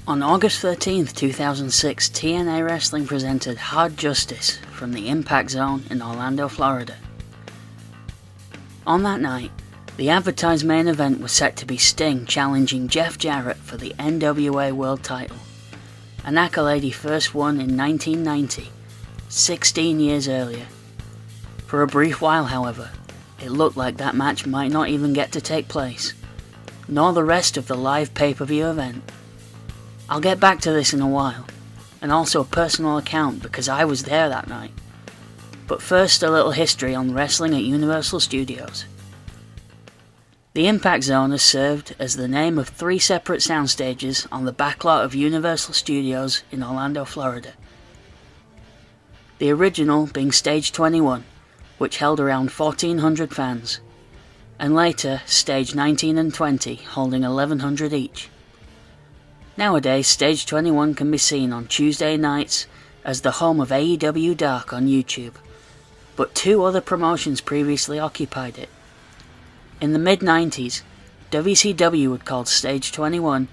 On August 13th, 2006, TNA Wrestling presented Hard Justice from the Impact Zone in Orlando, Florida. On that night, the advertised main event was set to be Sting challenging Jeff Jarrett for the NWA World title, an accolade he first won in 1990, 16 years earlier. For a brief while, however, it looked like that match might not even get to take place, nor the rest of the live pay-per-view event. I'll get back to this in a while, and also a personal account because I was there that night. But first, a little history on wrestling at Universal Studios. The Impact Zone has served as the name of 3 separate sound stages on the backlot of Universal Studios in Orlando, Florida. The original being Stage 21, which held around 1,400 fans, and later Stage 19 and 20, holding 1,100 each. Nowadays, Stage 21 can be seen on Tuesday nights as the home of AEW Dark on YouTube, but 2 other promotions previously occupied it. In the mid-90s, WCW had called Stage 21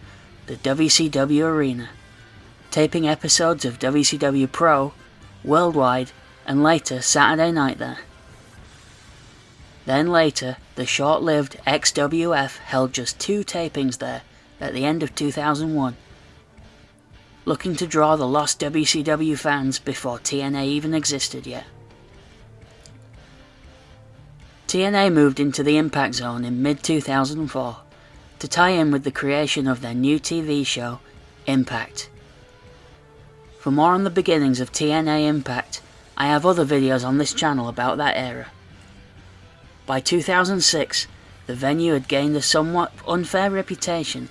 the WCW Arena, taping episodes of WCW Pro, Worldwide, and later Saturday Night there. Then later, the short-lived XWF held just 2 tapings there at the end of 2001, looking to draw the lost WCW fans before TNA even existed yet. TNA moved into the Impact Zone in mid-2004 to tie in with the creation of their new TV show, Impact. For more on the beginnings of TNA Impact, I have other videos on this channel about that era. By 2006, the venue had gained a somewhat unfair reputation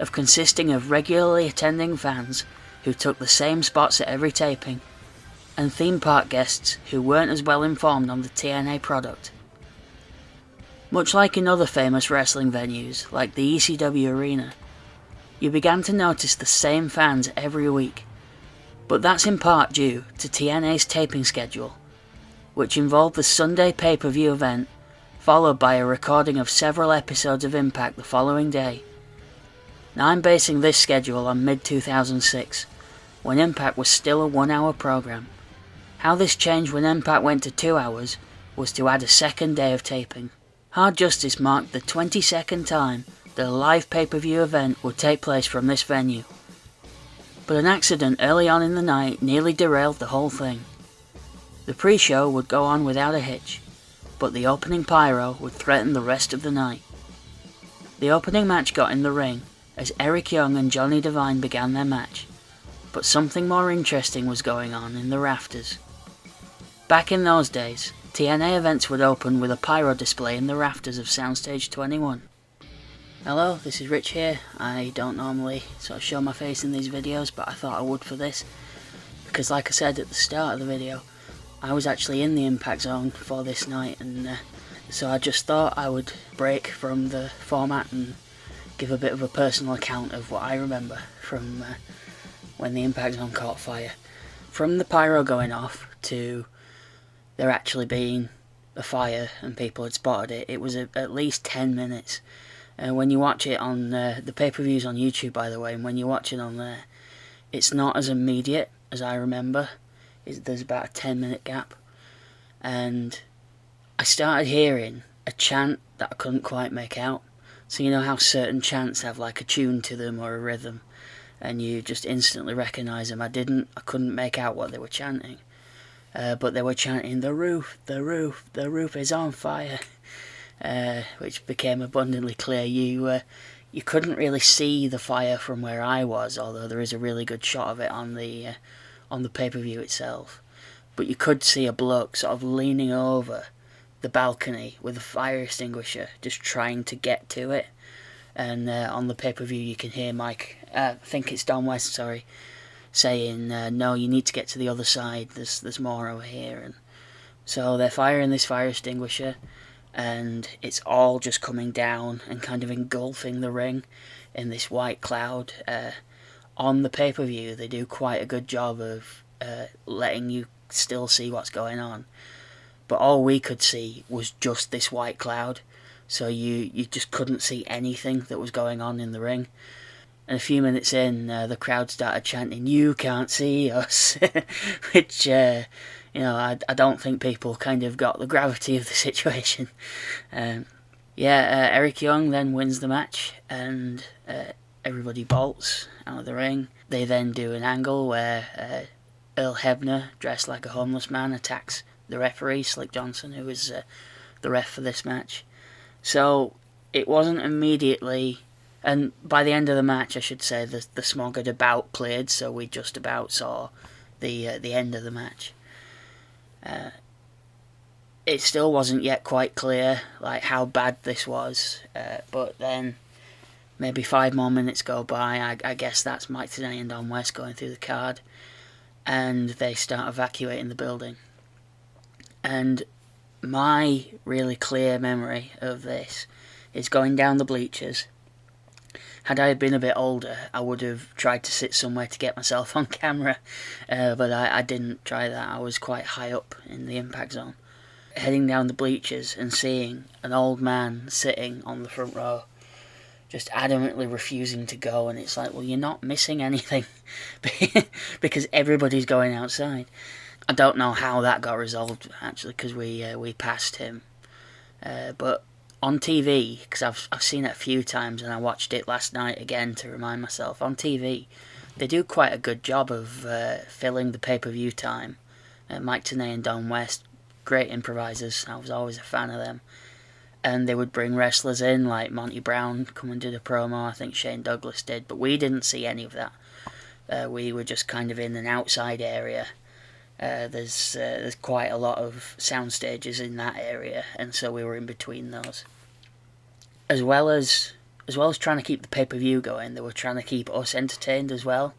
of consisting of regularly attending fans who took the same spots at every taping, and theme park guests who weren't as well informed on the TNA product. Much like in other famous wrestling venues, like the ECW Arena, you began to notice the same fans every week, but that's in part due to TNA's taping schedule, which involved the Sunday pay-per-view event, followed by a recording of several episodes of Impact the following day. Now I'm basing this schedule on mid-2006, when Impact was still a 1-hour program. How this changed when Impact went to 2 hours was to add a second day of taping. Hard Justice marked the 22nd time that a live pay-per-view event would take place from this venue. But an accident early on in the night nearly derailed the whole thing. The pre-show would go on without a hitch, but the opening pyro would threaten the rest of the night. The opening match got in the ring as Eric Young and Johnny Devine began their match, but something more interesting was going on in the rafters. Back in those days, TNA events would open with a pyro display in the rafters of Soundstage 21. Hello, this is Rich here. I don't normally sort of show my face in these videos, but I thought I would for this, because like I said at the start of the video, I was actually in the Impact Zone for this night, and so I just thought I would break from the format and give a bit of a personal account of what I remember from when the Impact Zone caught fire. From the pyro going off to there actually being a fire and people had spotted it, it was at least 10 minutes. When you watch it on the pay-per-views on YouTube, by the way, and when you watch it on there, it's not as immediate as I remember. There's about a 10-minute gap, and I started hearing a chant that I couldn't quite make out. So you know how certain chants have like a tune to them or a rhythm, and you just instantly recognise them. I couldn't make out what they were chanting, but they were chanting the roof is on fire, which became abundantly clear. You couldn't really see the fire from where I was, although there is a really good shot of it on the pay-per-view itself. But you could see a bloke sort of leaning over the balcony with a fire extinguisher, just trying to get to it. And on the pay-per-view you can hear Mike, I think it's Don West, sorry, saying, no, you need to get to the other side, there's more over here. And so they're firing this fire extinguisher, and it's all just coming down and kind of engulfing the ring in this white cloud. On the pay-per-view they do quite a good job of letting you still see what's going on, but all we could see was just this white cloud, so you just couldn't see anything that was going on in the ring. And a few minutes in, the crowd started chanting, "You can't see us," which, I don't think people kind of got the gravity of the situation. Eric Young then wins the match, and everybody bolts out of the ring. They then do an angle where Earl Hebner, dressed like a homeless man, attacks the referee, Slick Johnson, who was the ref for this match. So it wasn't immediately, and by the end of the match, I should say, the smog had about cleared, so we just about saw the end of the match. It still wasn't yet quite clear like how bad this was, but then maybe 5 more minutes go by. I guess that's Mike Tenay and Don West going through the card, and they start evacuating the building. And my really clear memory of this is going down the bleachers. Had I been a bit older, I would have tried to sit somewhere to get myself on camera, but I didn't try that. I was quite high up in the Impact Zone. Heading down the bleachers and seeing an old man sitting on the front row, just adamantly refusing to go, and it's like, well, you're not missing anything, because everybody's going outside. I don't know how that got resolved, actually, because we passed him. But on TV, because I've seen it a few times, and I watched it last night again to remind myself, on TV, they do quite a good job of filling the pay-per-view time. Mike Tenay and Don West, great improvisers. I was always a fan of them. And they would bring wrestlers in, like Monty Brown come and did a promo. I think Shane Douglas did, but we didn't see any of that. We were just kind of in an outside area. There's quite a lot of sound stages in that area, and so we were in between those. As well as trying to keep the pay-per-view going, they were trying to keep us entertained as well.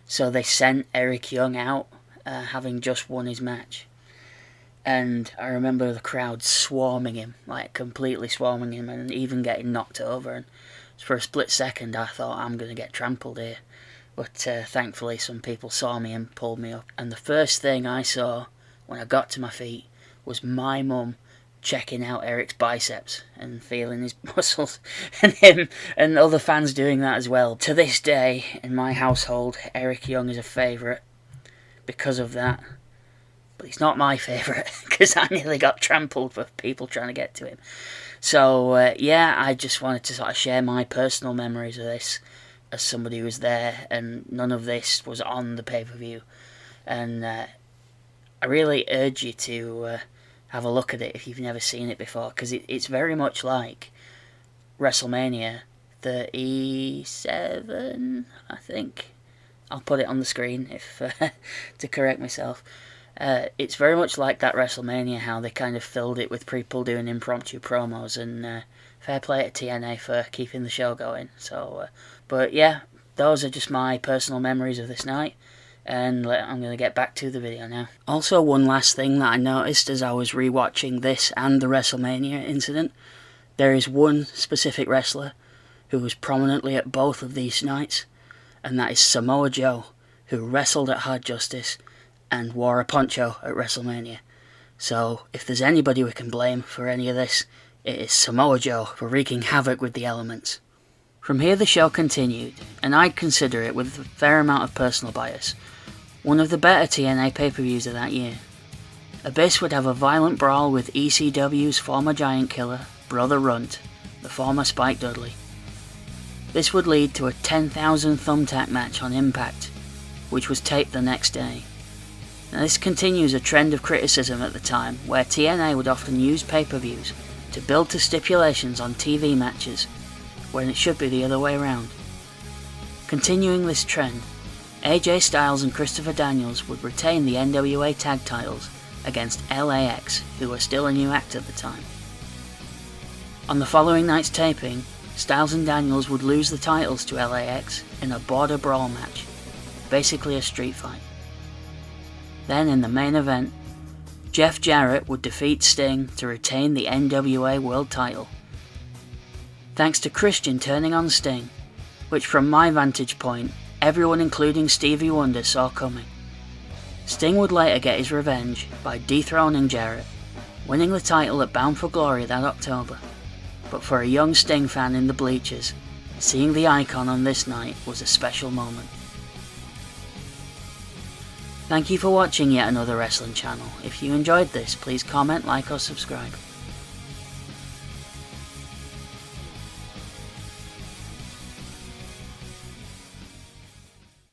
So they sent Eric Young out, having just won his match. And I remember the crowd swarming him, like completely swarming him, and even getting knocked over. And for a split second, I thought, I'm going to get trampled here. But thankfully, some people saw me and pulled me up. And the first thing I saw when I got to my feet was my mum checking out Eric's biceps and feeling his muscles, and him and other fans doing that as well. To this day, in my household, Eric Young is a favourite because of that. But he's not my favourite, because I nearly got trampled for people trying to get to him. So, I just wanted to sort of share my personal memories of this as somebody who was there, and none of this was on the pay-per-view. And I really urge you to have a look at it if you've never seen it before, because it's very much like WrestleMania 37, I think. I'll put it on the screen if to correct myself. It's very much like that WrestleMania, how they kind of filled it with people doing impromptu promos, and fair play to TNA for keeping the show going. So, but yeah, those are just my personal memories of this night, and I'm going to get back to the video now. Also, one last thing that I noticed as I was rewatching this and the WrestleMania incident, there is one specific wrestler who was prominently at both of these nights, and that is Samoa Joe, who wrestled at Hard Justice and wore a poncho at WrestleMania. So, if there's anybody we can blame for any of this, it is Samoa Joe for wreaking havoc with the elements. From here the show continued, and I'd consider it, with a fair amount of personal bias, one of the better TNA pay-per-views of that year. Abyss would have a violent brawl with ECW's former giant killer, Brother Runt, the former Spike Dudley. This would lead to a 10,000 thumbtack match on Impact, which was taped the next day. Now, this continues a trend of criticism at the time, where TNA would often use pay-per-views to build to stipulations on TV matches, when it should be the other way around. Continuing this trend, AJ Styles and Christopher Daniels would retain the NWA tag titles against LAX, who were still a new act at the time. On the following night's taping, Styles and Daniels would lose the titles to LAX in a border brawl match, basically a street fight. Then in the main event, Jeff Jarrett would defeat Sting to retain the NWA World title. Thanks to Christian turning on Sting, which from my vantage point, everyone including Stevie Wonder saw coming. Sting would later get his revenge by dethroning Jarrett, winning the title at Bound for Glory that October. But for a young Sting fan in the bleachers, seeing the icon on this night was a special moment. Thank you for watching yet another wrestling channel. If you enjoyed this, please comment, like or subscribe.